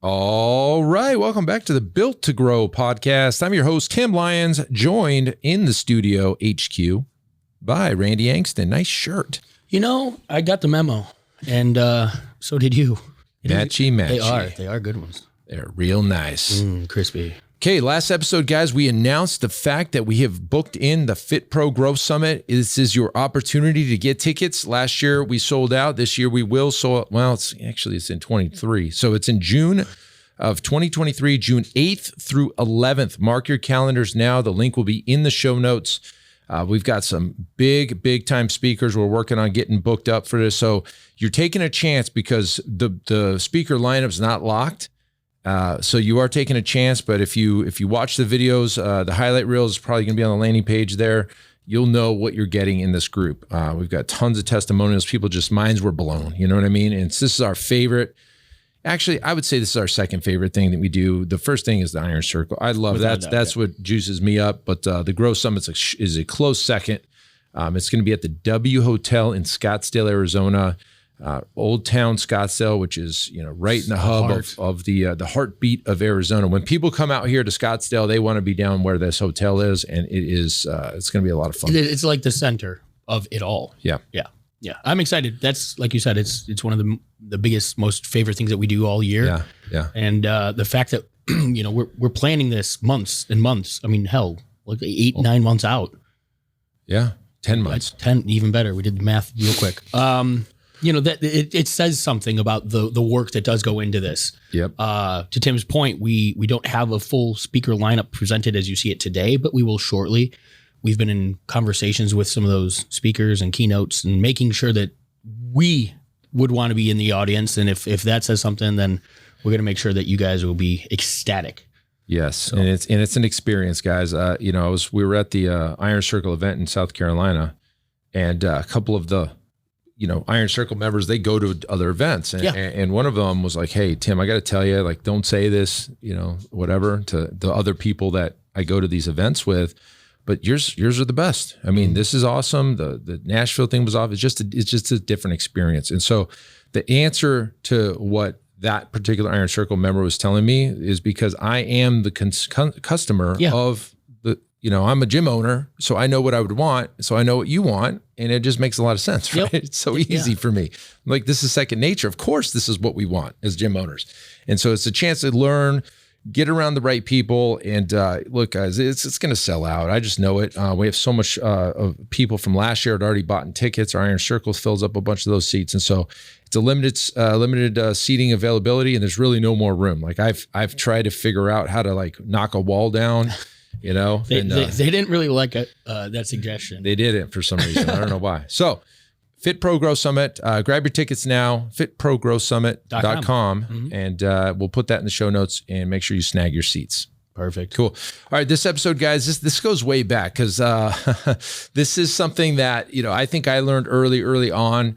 All right. Welcome back to the Built to Grow podcast. I'm your host, Tim Lyons, joined in the studio HQ by Randy Angston. Nice shirt. You know, I got the memo, and so did you. Matchy. They are good ones. They're real nice. Crispy. Okay, last episode, guys, we announced the fact that we have booked in the FitPro Growth Summit. This is your opportunity to get tickets. Last year, we sold out. This year, we will sold. Well, it's in 23. So it's in June of 2023, June 8th through 11th. Mark your calendars now. The link will be in the show notes. We've got some big time speakers. We're working on getting booked up for this. So you're taking a chance because the speaker lineup's not locked. So you are taking a chance, but if you watch the videos, the highlight reel is probably going to be on the landing page there. You'll know what you're getting in this group. We've got tons of testimonials. People just minds were blown. You know what I mean? And this is our favorite. Actually, I would say this is our second favorite thing that we do. The first thing is the Iron Circle. I love that. That's what juices me up. But the Growth Summit is a close second. It's going to be at the W Hotel in Scottsdale, Arizona. Old Town Scottsdale, which is right in the hub of the heartbeat of Arizona. When people come out here to Scottsdale, they want to be down where this hotel is, and it's going to be a lot of fun. It's like the center of it all. Yeah. I'm excited. That's like you said. It's one of the biggest, most favorite things that we do all year. Yeah. And the fact that we're planning this months and months. I mean, hell, like 8-9 months out. Yeah, 10 months. 10, even better. We did the math real quick. That it says something about the work that does go into this. Yep. To Tim's point, we don't have a full speaker lineup presented as you see it today, but we will shortly. We've been in conversations with some of those speakers and keynotes and making sure that we would want to be in the audience. And if that says something, then we're going to make sure that you guys will be ecstatic. Yes. So. And it's an experience, guys. We were at the Iron Circle event in South Carolina, and a couple of the Iron Circle members, they go to other events. And one of them was like, hey, Tim, I got to tell you, like, don't say this, whatever to the other people that I go to these events with, but yours are the best. I mean, this is awesome. The Nashville thing was off. It's just a different experience. And so the answer to what that particular Iron Circle member was telling me is because I am the customer of I'm a gym owner, so I know what I would want. So I know what you want. And it just makes a lot of sense, right? Yep. It's so easy for me. Like, this is second nature. Of course, this is what we want as gym owners. And so it's a chance to learn, get around the right people. And look, guys, it's going to sell out. I just know it. We have so much of people from last year had already bought in tickets. Our Iron Circle fills up a bunch of those seats. And so it's a limited seating availability, and there's really no more room. Like, I've tried to figure out how to knock a wall down. They didn't really like that suggestion. They didn't for some reason. I don't know why. So FitPro Growth Summit, grab your tickets now, fitprogrowthsummit.com, and we'll put that in the show notes and make sure you snag your seats. Perfect. Cool. All right, this episode, guys, this goes way back because this is something that, I think I learned early on.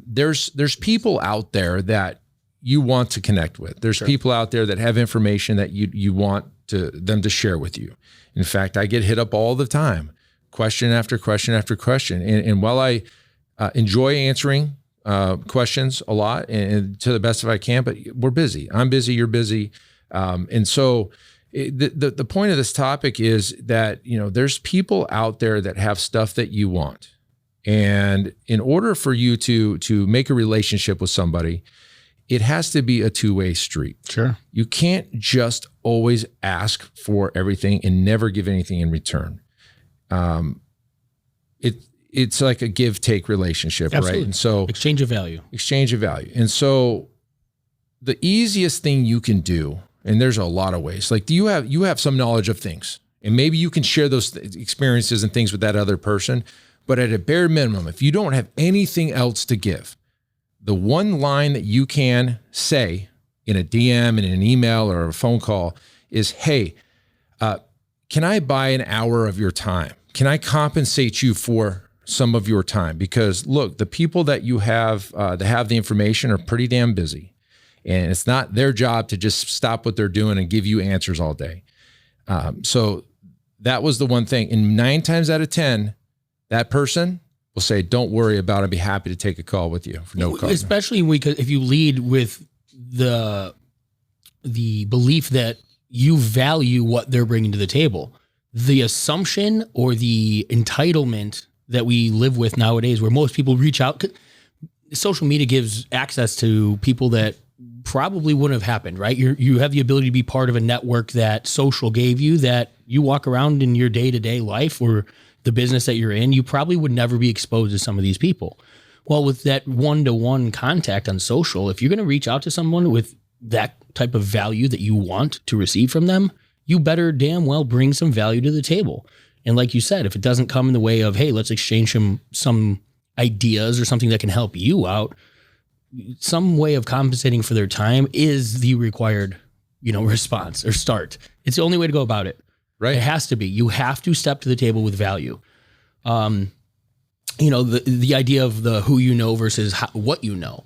There's people out there that you want to connect with. There's people out there that have information that you want them to share with you. In fact, I get hit up all the time, question after question after question. And while I enjoy answering questions a lot and to the best of I can, but we're busy. I'm busy. You're busy. And so the point of this topic is that, there's people out there that have stuff that you want. And in order for you to make a relationship with somebody, it has to be a two-way street. Sure. You can't just always ask for everything and never give anything in return. It's like a give-take relationship, Absolutely. Right? And so exchange of value. And so the easiest thing you can do, and there's a lot of ways, like you have some knowledge of things, and maybe you can share those experiences and things with that other person. But at a bare minimum, if you don't have anything else to give, the one line that you can say in a DM, in an email, or a phone call is, hey, can I buy an hour of your time? Can I compensate you for some of your time? Because look, the people that you have that have the information are pretty damn busy. And it's not their job to just stop what they're doing and give you answers all day. So that was the one thing. And 9 times out of 10, that person will say, don't worry about it. I'd be happy to take a call with you for no cost. Especially if you lead with the the belief that you value what they're bringing to the table. The assumption or the entitlement that we live with nowadays, where most people reach out, social media gives access to people that probably wouldn't have happened, right? You have the ability to be part of a network that social gave you, that you walk around in your day-to-day life or the business that you're in, you probably would never be exposed to some of these people. Well, with that one-to-one contact on social, if you're going to reach out to someone with that type of value that you want to receive from them, you better damn well bring some value to the table. And like you said, if it doesn't come in the way of, hey, let's exchange some ideas or something that can help you out, some way of compensating for their time is the required, response or start. It's the only way to go about it. Right. It has to be. You have to step to the table with value. The idea of the who you know versus what you know.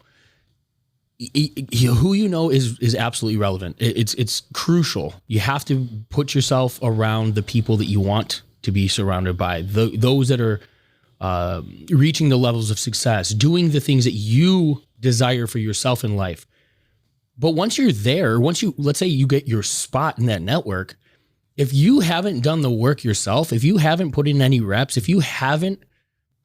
Who you know is absolutely relevant. It's crucial. You have to put yourself around the people that you want to be surrounded by, those that are reaching the levels of success, doing the things that you desire for yourself in life. But once you're there, let's say you get your spot in that network, if you haven't done the work yourself, if you haven't put in any reps, if you haven't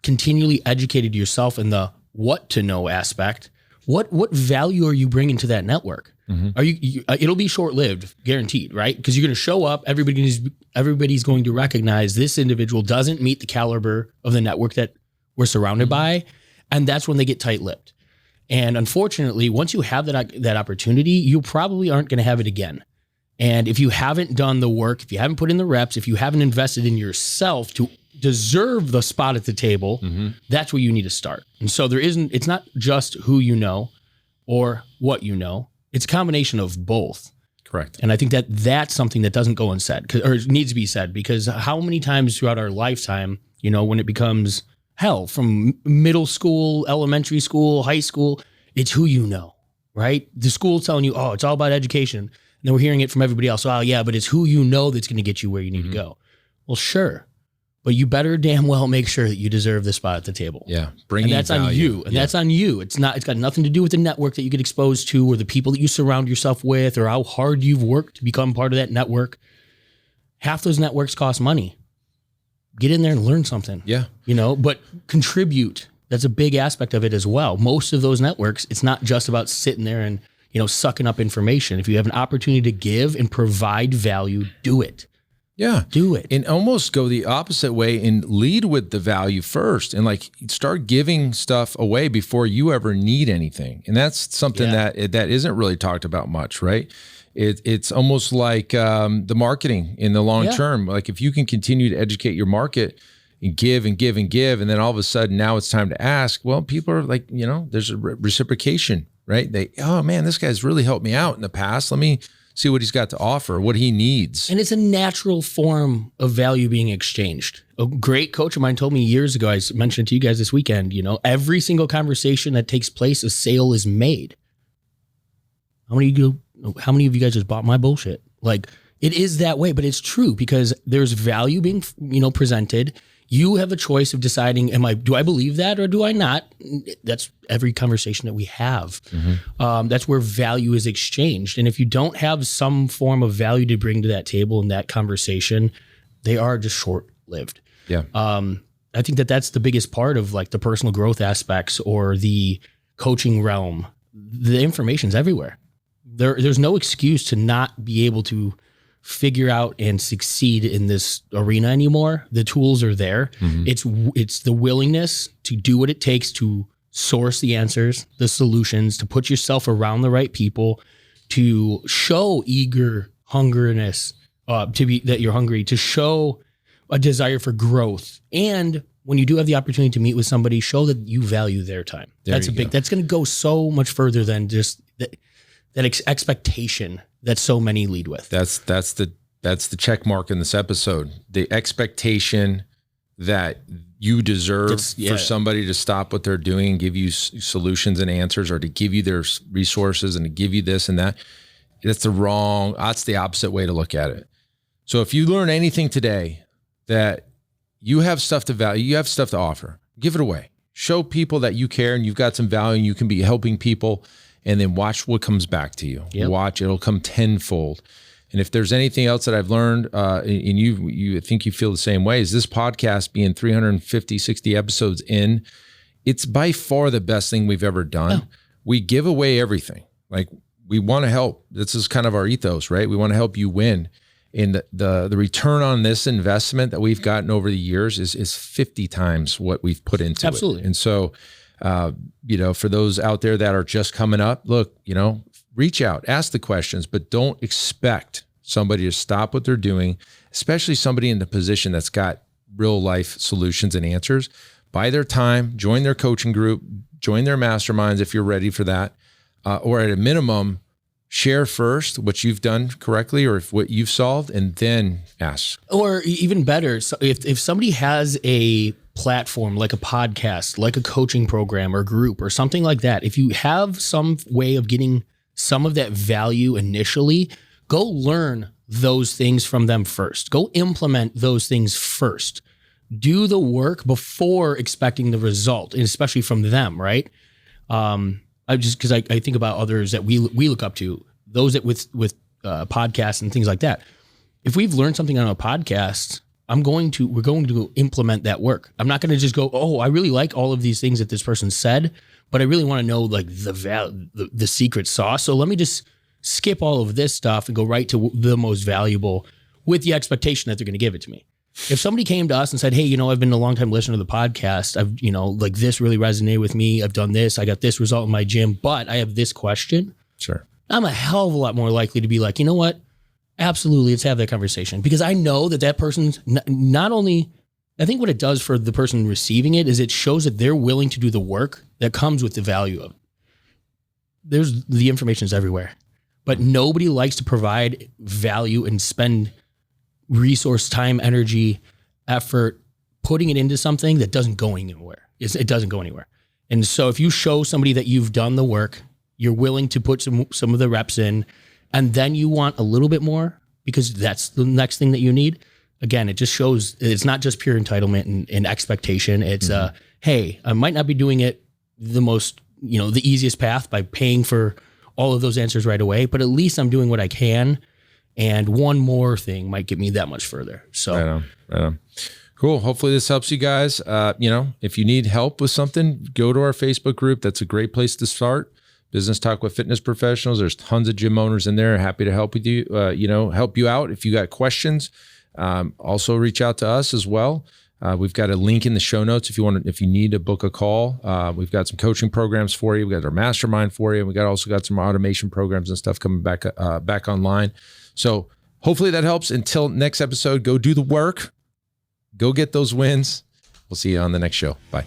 continually educated yourself in the what to know aspect, what value are you bringing to that network? Mm-hmm. Are you it'll be short-lived, guaranteed, right? Because you're going to show up, everybody's going to recognize this individual doesn't meet the caliber of the network that we're surrounded mm-hmm. by, and that's when they get tight-lipped. And unfortunately, once you have that opportunity, you probably aren't going to have it again. And if you haven't done the work, if you haven't put in the reps, if you haven't invested in yourself to deserve the spot at the table, mm-hmm. that's where you need to start. And so it's not just who you know or what you know. It's a combination of both. Correct. And I think that's something that doesn't go unsaid or needs to be said, because how many times throughout our lifetime, when it becomes hell from middle school, elementary school, high school, it's who you know, right? The school's telling you, oh, it's all about education. And then we're hearing it from everybody else. Oh, yeah, but it's who you know that's going to get you where you need mm-hmm. to go. Well, sure. But you better damn well make sure that you deserve the spot at the table. Yeah. And that's value. On you. And that's on you. It's got nothing to do with the network that you get exposed to or the people that you surround yourself with or how hard you've worked to become part of that network. Half those networks cost money. Get in there and learn something. Yeah. But contribute. That's a big aspect of it as well. Most of those networks, it's not just about sitting there and, sucking up information. If you have an opportunity to give and provide value, do it. Yeah. Do it. And almost go the opposite way and lead with the value first and start giving stuff away before you ever need anything. And that's something that isn't really talked about much, right? It's almost like the marketing in the long term. Like if you can continue to educate your market and give and give and give, and then all of a sudden now it's time to ask, well, people are like, there's a reciprocation, right? Oh man, this guy's really helped me out in the past. Let me see what he's got to offer, what he needs. And it's a natural form of value being exchanged. A great coach of mine told me years ago, I mentioned it to you guys this weekend, every single conversation that takes place, a sale is made. How many of you guys just bought my bullshit? Like, it is that way, but it's true because there's value being, presented. You have a choice of deciding, do I believe that or do I not? That's every conversation that we have. Mm-hmm. That's where value is exchanged. And if you don't have some form of value to bring to that table in that conversation, they are just short-lived. Yeah. I think that's the biggest part of the personal growth aspects or the coaching realm. The information's everywhere. There's no excuse to not be able to figure out and succeed in this arena anymore. The tools are there. Mm-hmm. It's the willingness to do what it takes to source the answers, the solutions, to put yourself around the right people, to show hungriness, that you're hungry, to show a desire for growth. And when you do have the opportunity to meet with somebody, show that you value their time. That's going to go so much further than just that expectation that so many lead with. That's the check mark in this episode. The expectation that you deserve for somebody to stop what they're doing and give you solutions and answers, or to give you their resources and to give you this and that. That's the opposite way to look at it. So if you learn anything today, that you have stuff to value, you have stuff to offer, give it away. Show people that you care and you've got some value and you can be helping people. and then watch what comes back to you. Yep. Watch, it'll come tenfold. And if there's anything else that I've learned, and you think you feel the same way, is this podcast being 350, 60 episodes in, it's by far the best thing we've ever done. Oh. We give away everything. Like, we want to help. This is kind of our ethos, right? We want to help you win. And the return on this investment that we've gotten over the years is 50 times what we've put into it. Absolutely. And so, for those out there that are just coming up, look, reach out, ask the questions, but don't expect somebody to stop what they're doing, especially somebody in the position that's got real life solutions and answers. Buy their time, join their coaching group, join their masterminds if you're ready for that, or at a minimum, share first what you've done correctly or if what you've solved, and then ask. Or even better, if somebody has a platform like a podcast, like a coaching program or group or something like that, if you have some way of getting some of that value initially, go learn those things from them first. Go implement those things first. Do the work before expecting the result, and especially from them, right? Because I think about others that we look up to, those that with podcasts and things like that. If we've learned something on a podcast, we're going to implement that work. I'm not going to just go, oh, I really like all of these things that this person said, but I really want to know like the secret sauce. So let me just skip all of this stuff and go right to the most valuable, with the expectation that they're going to give it to me. If somebody came to us and said, hey, I've been a long time listener to the podcast. I've, like this really resonated with me. I've done this. I got this result in my gym, but I have this question. Sure. I'm a hell of a lot more likely to be like, you know what? Absolutely. Let's have that conversation, because I know that person's not only, I think what it does for the person receiving it is it shows that they're willing to do the work that comes with the value of it. The information is everywhere, but nobody likes to provide value and spend resource, time, energy, effort, putting it into something that doesn't go anywhere. It doesn't go anywhere. And so if you show somebody that you've done the work, you're willing to put some of the reps in, and then you want a little bit more because that's the next thing that you need. Again, it just shows it's not just pure entitlement and expectation. It's hey, I might not be doing it the most, the easiest path by paying for all of those answers right away, but at least I'm doing what I can. And one more thing might get me that much further. So, right on. Cool. Hopefully this helps you guys. If you need help with something, go to our Facebook group. That's a great place to start. Business Talk with Fitness Professionals. There's tons of gym owners in there. Happy to help with you. Help you out if you got questions. Also reach out to us as well. We've got a link in the show notes if you need to book a call. We've got some coaching programs for you. We got our mastermind for you. We also got some automation programs and stuff coming back online. So hopefully that helps. Until next episode, go do the work. Go get those wins. We'll see you on the next show. Bye.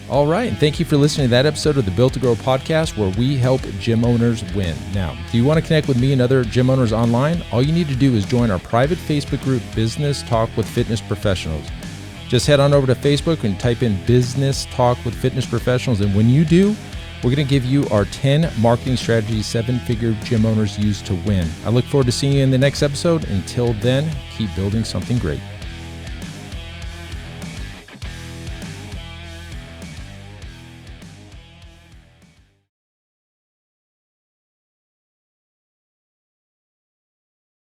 All right. And thank you for listening to that episode of the Built to Grow podcast, where we help gym owners win. Now, do you want to connect with me and other gym owners online? All you need to do is join our private Facebook group, Business Talk with Fitness Professionals. Just head on over to Facebook and type in Business Talk with Fitness Professionals. And when you do, we're going to give you our 10 marketing strategies 7-figure gym owners use to win. I look forward to seeing you in the next episode. Until then, keep building something great.